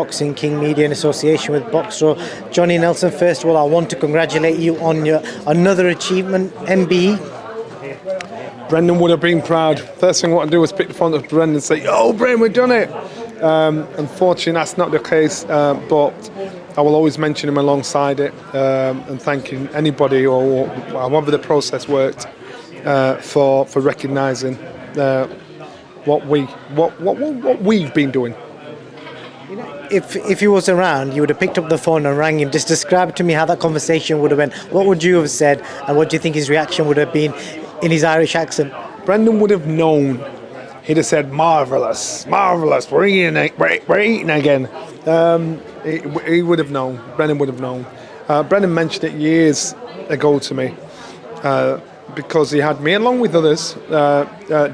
Boxing King Media in association with Boxro. Johnny Nelson, first of all, I want to congratulate you on your another achievement, MBE. Brendan would have been proud. First thing I want to do was pick the phone up to Brendan and say, "Yo, Brendan, we've done it." Unfortunately, that's not the case, but I will always mention him alongside it and thanking anybody or however the process worked for recognising what we've been doing. If he was around, you would have picked up the phone and rang him. Just describe to me how that conversation would have been. What would you have said, and what do you think his reaction would have been in his Irish accent? Brendan would have known. He'd have said, "Marvellous, marvellous, we're eating again." He would have known. Brendan would have known. Brendan mentioned it years ago to me because he had me, along with others,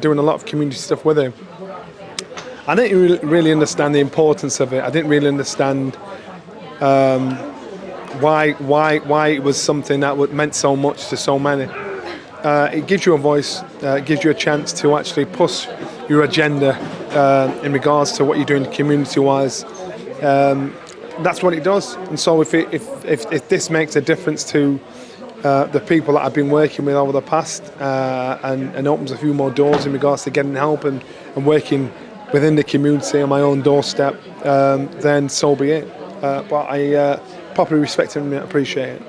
doing a lot of community stuff with him. I didn't really understand the importance of it. I didn't really understand why it was something that meant so much to so many. It gives you a voice, it gives you a chance to actually push your agenda in regards to what you're doing community-wise. That's what it does. And so if this makes a difference to the people that I've been working with over the past and opens a few more doors in regards to getting help and working within the community on my own doorstep, then so be it. But I properly respect and appreciate it.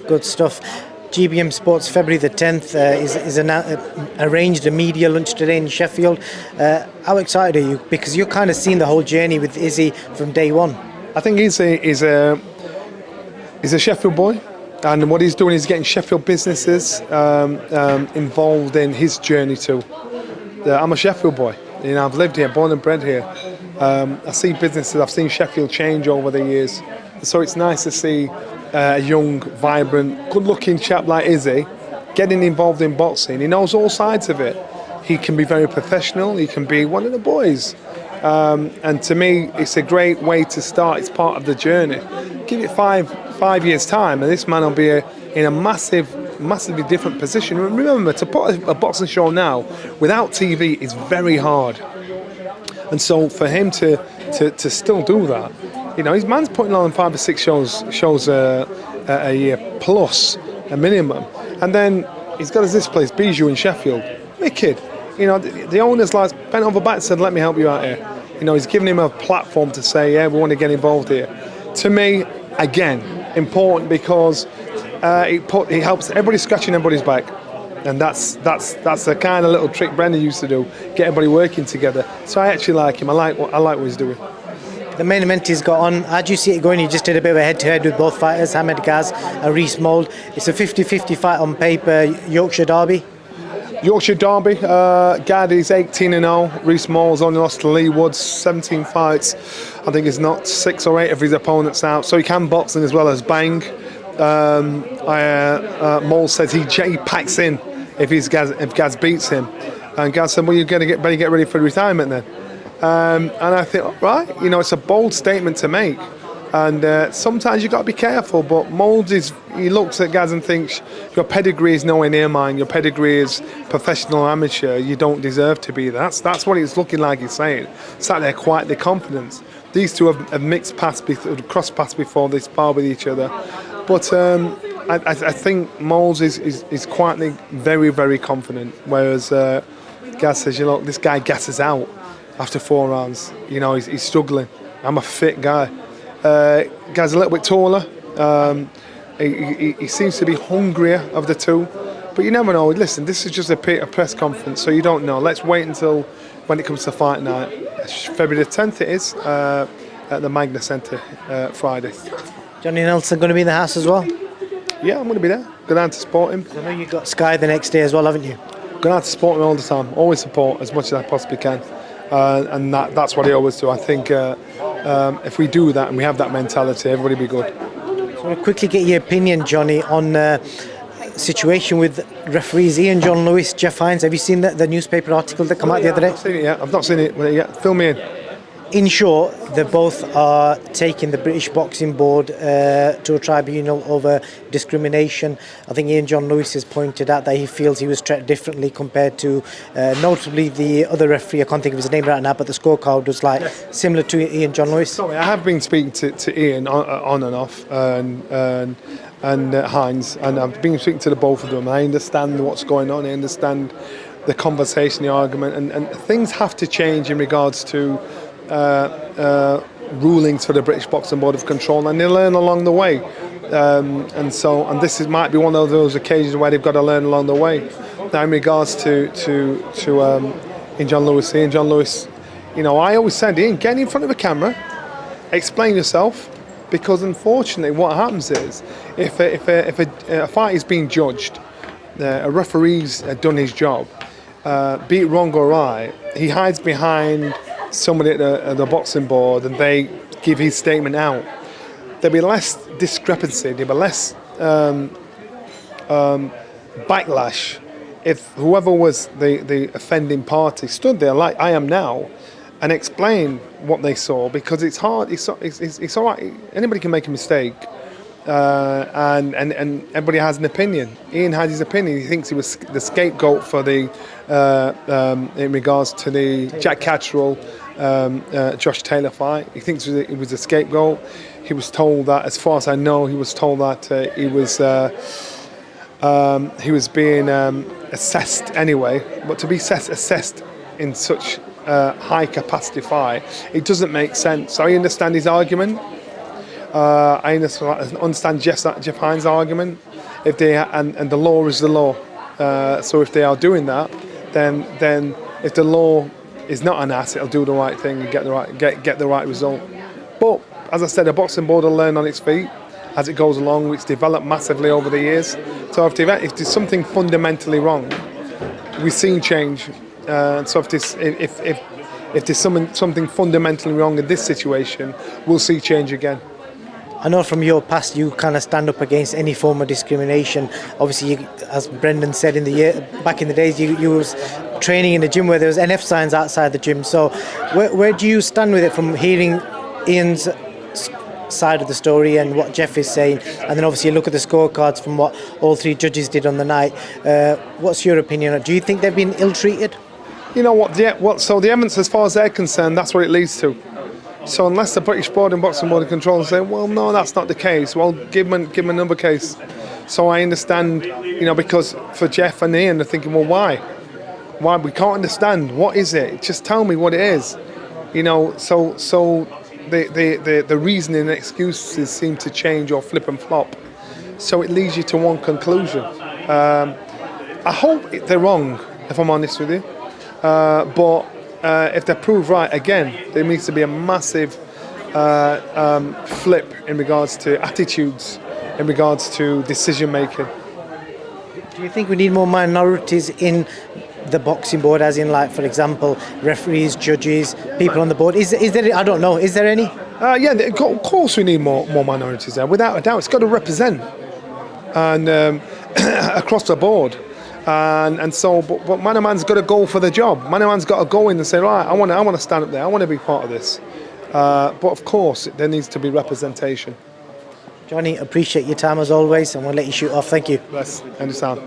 Good stuff. GBM Sports, February the 10th, is arranged a media lunch today in Sheffield. How excited are you? Because you're kind of seeing the whole journey with Izzy from day one. I think he's a Sheffield boy, and what he's doing is getting Sheffield businesses involved in his journey too. I'm a Sheffield boy. You know, I've lived here, born and bred here. I see businesses, I've seen Sheffield change over the years. So it's nice to see a young, vibrant, good-looking chap like Izzy getting involved in boxing. He knows all sides of it. He can be very professional. He can be one of the boys. And to me, it's a great way to start. It's part of the journey. Give it five years' time, and this man will be in a massively different position. Remember, to put a boxing show now without TV is very hard. And so for him to still do that, you know, his man's putting on 5 or 6 shows a year plus a minimum, and then he's got this place, Bijou in Sheffield. Wicked. You know, the owner's like bent over back and said, "Let me help you out here." You know, he's giving him a platform to say, "Yeah, we want to get involved here." To me, again, important because it helps everybody scratching everybody's back, and that's the kind of little trick Brendan used to do, get everybody working together. So I actually like him. I like what he's doing. The main event he's got on. How do you see it going? You just did a bit of a head-to-head with both fighters, Hamed Gaz and Reece Mould. It's a 50-50 fight on paper, Yorkshire Derby. Yorkshire Derby, Gad is 18-0. Reece Mould's only lost to Lee Woods, 17 fights. I think he's knocked 6 or 8 of his opponents out, so he can box as well as bang. Mould says he packs in if Gaz beats him. And Gaz said, "Well, better get ready for retirement then." And I think, right, you know, it's a bold statement to make. And sometimes you've got to be careful, but Mould he looks at Gaz and thinks, "Your pedigree is nowhere near mine. Your pedigree is professional amateur. You don't deserve to be there." That's what it's looking like he's saying. Sat there quietly confident. These two have crossed paths before they spar with each other. But I think Mould is quietly very, very confident, whereas Gaz says, "You know, this guy gasses out after 4 rounds. You know, he's struggling. I'm a fit guy." Guy's a little bit taller. He seems to be hungrier of the two, but you never know. Listen, this is just a press conference, so you don't know. Let's wait until when it comes to fight night. February the 10th it is at the Magna Centre Friday. Johnny Nelson going to be in the house as well? Yeah, I'm going to be there. Go down to support him. I know you've got Sky the next day as well, haven't you? Go down to support him all the time. Always support as much as I possibly can. And that's what I always do. I think if we do that and we have that mentality, everybody will be good. I want to quickly get your opinion, Johnny, on the situation with referees Ian John Lewis, Jeff Hines. Have you seen the newspaper article that came out the other day? I've not seen it yet. I've not seen it yet. Fill me in. in short, they both are taking the British Boxing Board to a tribunal over discrimination. I think Ian John Lewis has pointed out that he feels he was treated differently compared to notably the other referee. I can't think of his name right now, but the scorecard was like similar to Ian John Lewis. Sorry, I have been speaking to Ian on and off, and Hines, and I've been speaking to the both of them. I understand what's going on. I understand the conversation, the argument, and things have to change in regards to rulings for the British Boxing Board of Control, and they learn along the way. And this might be one of those occasions where they've got to learn along the way. Now, in regards to Ian John Lewis, you know, I always said, Ian, get in front of a camera, explain yourself, because unfortunately, what happens is, if a fight is being judged, a referee's done his job, be it wrong or right, he hides behind somebody at the boxing board and they give his statement out. There'll be less discrepancy, there'll be less backlash if whoever was the offending party stood there like I am now and explained what they saw, because it's hard. It's all right. Anybody can make a mistake, and everybody has an opinion. Ian had his opinion. He thinks he was the scapegoat for the in regards to the Jack Catterall, Josh Taylor fight. He thinks it was a scapegoat. He was told that, as far as I know, he was told that he was being assessed anyway. But to be assessed in such high capacity fight, it doesn't make sense. I understand his argument. I understand Jeff Hines' argument. If they and the law is the law, so if they are doing that, then if the law is not an ass, it'll do the right thing and get the right result. But as I said, the boxing board will learn on its feet as it goes along. It's developed massively over the years. So if there's something fundamentally wrong, we've seen change. So if there's something fundamentally wrong in this situation, we'll see change again. I know from your past you kind of stand up against any form of discrimination. Obviously, as Brendan said, back in the days, you was training in a gym where there was NF signs outside the gym. So where do you stand with it, from hearing Ian's side of the story and what Jeff is saying, and then obviously you look at the scorecards from what all three judges did on the night? What's your opinion? Do you think they've been ill-treated? You know what? So the evidence, as far as they're concerned, that's what it leads to. So unless the British Board and Boxing Board of Control say, well, no, that's not the case, well, give them another case. So I understand, because for Jeff and Ian, they're thinking, well, why? Why? We can't understand. What is it? Just tell me what it is. So the reasoning and excuses seem to change or flip and flop. So it leads you to one conclusion. I hope they're wrong, if I'm honest with you. But if they're proved right, again, there needs to be a massive flip in regards to attitudes, in regards to decision making. Do you think we need more minorities in the boxing board, as in, like, for example, referees, judges, people on the board? Is there? I don't know. Is there any? Yeah, of course we need more minorities there, without a doubt. It's got to represent, and across the board. And so, but Manaman's got to go for the job. Manaman's got to go in and say, right, I want to stand up there. I want to be part of this. But of course, there needs to be representation. Johnny, appreciate your time as always. I'm going to let you shoot off. Thank you. Bless. Understand.